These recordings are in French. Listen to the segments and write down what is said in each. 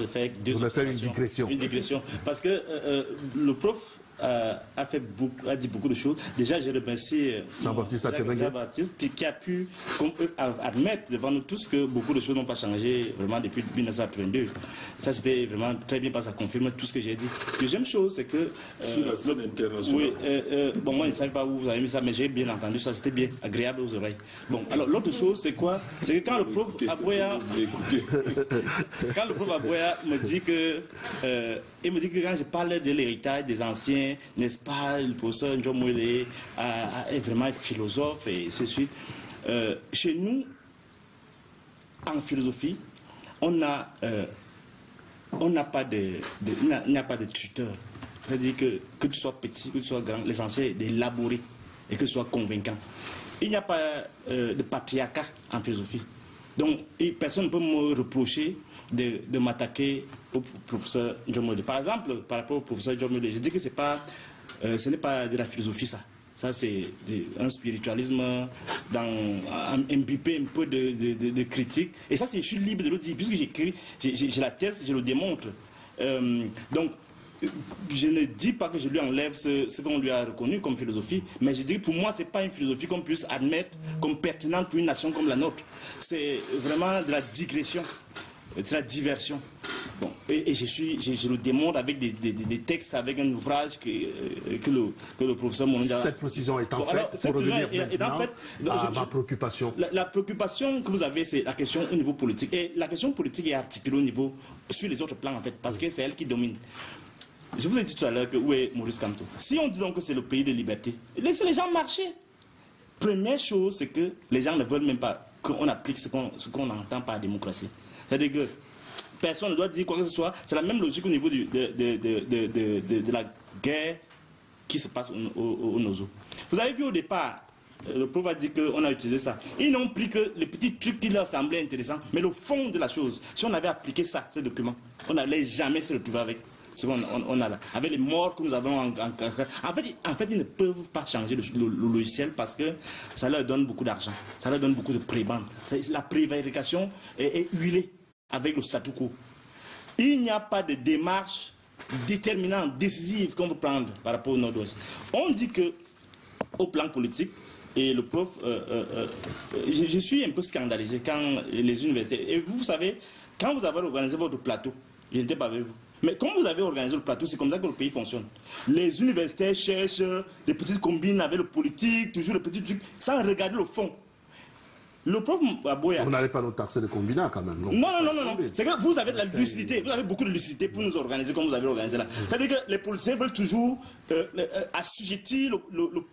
de faire une digression. Une digression. Parce que le prof a dit beaucoup de choses. Déjà, j'ai remercié Jean-Baptiste qui a pu admettre devant nous tous que beaucoup de choses n'ont pas changé vraiment depuis 1982. Ça, c'était vraiment très bien parce que ça confirme tout ce que j'ai dit. Deuxième chose, c'est que... sur la scène internationale. Oui, bon, moi, je ne savais pas où vous avez mis ça, mais j'ai bien entendu ça. C'était bien agréable aux oreilles. Bon, alors, l'autre chose, c'est quoi? C'est que quand le prof Aboya... quand le prof Aboya me dit que... il me dit que quand je parle de l'héritage des anciens, n'est-ce pas, le professeur John Mouélé est vraiment un philosophe et ainsi de suite. Chez nous, en philosophie, on n'a pas de tuteur. C'est-à-dire que tu sois petit, que tu sois grand, l'essentiel est d'élaborer et que tu sois convaincant. Il n'y a pas de patriarcat en philosophie. Donc, personne ne peut me reprocher de m'attaquer au professeur John Mouélé. Par exemple, par rapport au professeur John Mouélé, je dis que ce n'est pas de la philosophie, ça. Ça, c'est un spiritualisme imbibé un peu de critique. Et ça, je suis libre de le dire, puisque j'écris, j'ai la thèse, je le démontre. Donc, je ne dis pas que je lui enlève ce qu'on lui a reconnu comme philosophie, mais je dis que pour moi, ce n'est pas une philosophie qu'on puisse admettre comme pertinente pour une nation comme la nôtre. C'est vraiment de la digression, de la diversion. Bon, et je le démontre avec des textes, avec un ouvrage que le professeur Monondia... Cette précision est en fait, pour revenir maintenant à ma préoccupation. La préoccupation que vous avez, c'est la question au niveau politique. Et la question politique est articulée sur les autres plans, en fait, parce que c'est elle qui domine. Je vous ai dit tout à l'heure que où est Maurice Kamto. Si on dit donc que c'est le pays de liberté, laissez les gens marcher. Première chose, c'est que les gens ne veulent même pas qu'on applique ce qu'on entend par démocratie. C'est-à-dire que personne ne doit dire quoi que ce soit. C'est la même logique au niveau de la guerre qui se passe au Nozo. Vous avez vu au départ, le prof a dit qu'on a utilisé ça. Ils n'ont pris que les petits trucs qui leur semblaient intéressants, mais le fond de la chose, si on avait appliqué ça, ces documents, on n'allait jamais se retrouver avec ce qu'on a là. Avec les morts que nous avons en fait, ils ne peuvent pas changer le logiciel parce que ça leur donne beaucoup d'argent, ça leur donne beaucoup de prébendes. La prévarication est huilée avec le statu quo. Il n'y a pas de démarche déterminante, décisive qu'on veut prendre par rapport au Nord-Ouest. On dit que au plan politique, et le prof, je suis un peu scandalisé quand les universités, et vous savez, quand vous avez organisé votre plateau, je n'étais pas avec vous, mais comme vous avez organisé le plateau, c'est comme ça que le pays fonctionne. Les universitaires cherchent des petites combines avec le politique, toujours les petits trucs, sans regarder le fond. Le prof Aboya... Vous n'allez pas nous taxer de combinat quand même, non? Non. C'est que vous avez de la lucidité, vous avez beaucoup de lucidité pour nous organiser comme vous avez organisé là. C'est-à-dire que les politiciens veulent toujours assujettir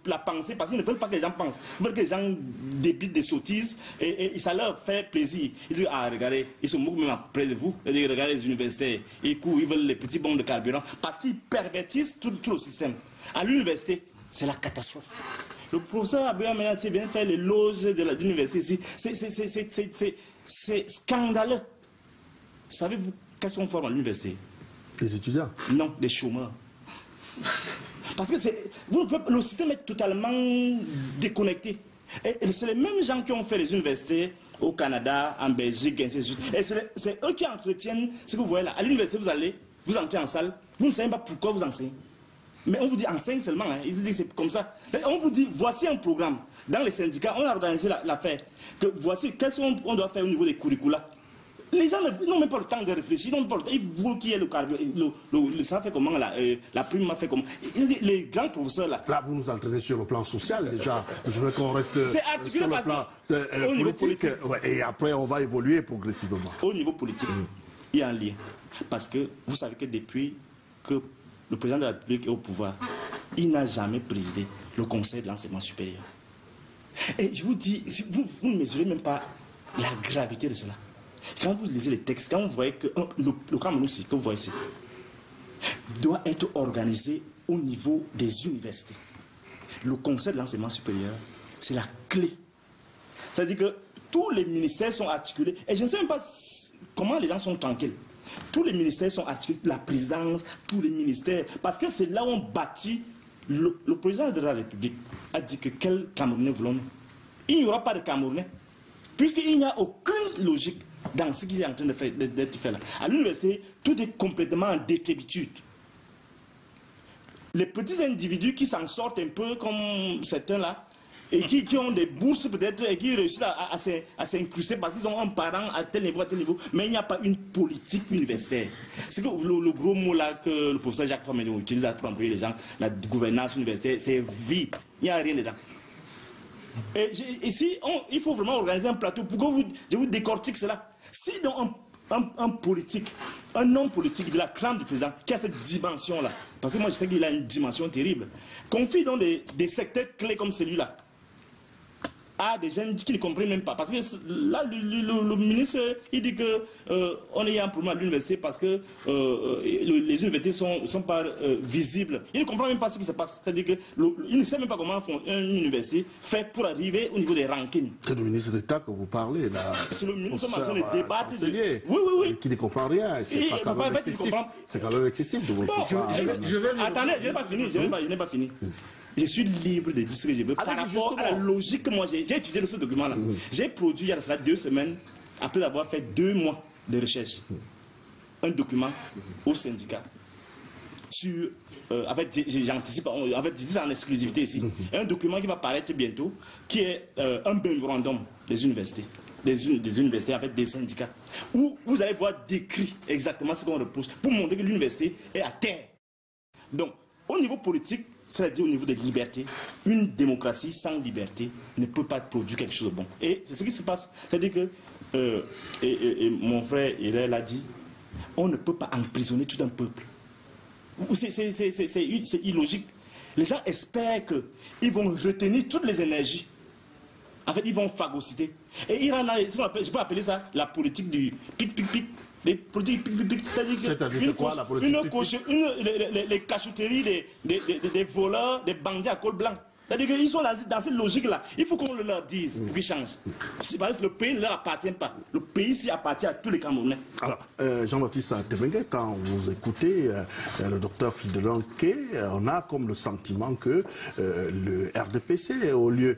la pensée parce qu'ils ne veulent pas que les gens pensent. Ils veulent que les gens débitent des sottises et ça leur fait plaisir. Ils disent, ah regardez, ils se moquent même après de vous. Ils disent, regardez les universitaires, ils courent, ils veulent les petits bons de carburant parce qu'ils pervertissent tout le système. À l'université, c'est la catastrophe. Le professeur Aboya Menati vient faire les loges de l'université ici. C'est scandaleux. Savez-vous qu'est-ce qu'on forme à l'université? Les étudiants? Non, des chômeurs. Parce que le système est totalement déconnecté. Et c'est les mêmes gens qui ont fait les universités au Canada, en Belgique, ainsi de suite. Et c'est eux qui entretiennent ce que vous voyez là. À l'université, vous entrez en salle, vous ne savez pas pourquoi vous enseignez. Mais on vous dit enseigne seulement, hein. Ils disent que c'est comme ça. On vous dit voici un programme. Dans les syndicats, on a organisé l'affaire. Que voici qu'est-ce qu'on doit faire au niveau des curricula. Les gens n'ont même pas le temps de réfléchir, ils n'ont pas le temps. Il faut qu'il y ait le carburant. Ça fait comment la prime m'a fait comment. Les grands professeurs là. Là, vous nous entraînez sur le plan social déjà. Je veux qu'on reste sur le plan politique. Et après, on va évoluer progressivement. Au niveau politique, il y a un lien. Parce que vous savez que depuis que le président de la République est au pouvoir, il n'a jamais présidé le Conseil de l'enseignement supérieur. Et je vous dis, vous ne mesurez même pas la gravité de cela. Quand vous lisez les textes, quand vous voyez que le Cameroun-ci, que vous voyez ici, doit être organisé au niveau des universités. Le Conseil de l'enseignement supérieur, c'est la clé. C'est-à-dire que tous les ministères sont articulés. Et je ne sais même pas comment les gens sont tranquilles. Tous les ministères sont articulés, la présidence, tous les ministères, parce que c'est là où on bâtit. Le président de la République a dit que quel Camerounais voulons-nous? Il n'y aura pas de Camerounais, puisqu'il n'y a aucune logique dans ce qui est en train d'être fait là. À l'université, tout est complètement en décrépitude. Les petits individus qui s'en sortent un peu comme certains là, et qui ont des bourses peut-être, et qui réussissent à s'incruster parce qu'ils ont un parent à tel niveau, mais il n'y a pas une politique universitaire. C'est que le gros mot là que le professeur Jacques Famédon utilise pour employer les gens, la gouvernance universitaire, c'est vide, il n'y a rien dedans. Et ici, il faut vraiment organiser un plateau pour que je vous décortique cela. Si dans un politique, un homme politique de la classe du président qui a cette dimension-là, parce que moi je sais qu'il a une dimension terrible, confie dans des secteurs clés comme celui-là à des jeunes qui ne comprennent même pas. Parce que là, le ministre, il dit qu'on est un problème à l'université parce que les universités ne sont pas visibles. Il ne comprend même pas ce qui se passe. C'est-à-dire qu'il ne sait même pas comment une université fait pour arriver au niveau des rankings. C'est le ministre d'État que vous parlez, là. C'est le ministre qui est en train de débattre. Oui. Qui ne comprend rien. C'est quand même excessif. C'est quand même excessif de vous Attendez, je n'ai pas fini. Je suis libre de dire ce que je veux par rapport à la logique que moi j'ai étudié ce document-là. J'ai produit il y a cela 2 semaines, après avoir fait 2 mois de recherche, un document au syndicat. J'anticipe, en fait, je dis ça en exclusivité ici. Un document qui va paraître bientôt, qui est un memorandum des universités. Des universités, en fait, des syndicats, où vous allez voir décrit exactement ce qu'on reproche pour montrer que l'université est à terre. Donc, au niveau politique, c'est-à-dire au niveau des libertés, une démocratie sans liberté ne peut pas produire quelque chose de bon. Et c'est ce qui se passe. C'est-à-dire que, et mon frère Hilaire l'a dit, on ne peut pas emprisonner tout un peuple. C'est illogique. Les gens espèrent qu'ils vont retenir toutes les énergies. En fait, ils vont phagocyter. Et je peux appeler ça la politique du pic-pic-pic. Les politiques pic-pic-pic. C'est quoi la politique pic-pic? Les cachotteries des voleurs, des bandits à col blanc. C'est-à-dire qu'ils sont dans cette logique-là. Il faut qu'on leur dise pour qu'ils changent. Parce que le pays ne leur appartient pas. Le pays s'y appartient à tous les Camerounais. Alors, Jean-Baptiste Tebenge, quand vous écoutez le docteur Fridolin Kay, on a comme le sentiment que le RDPC, au lieu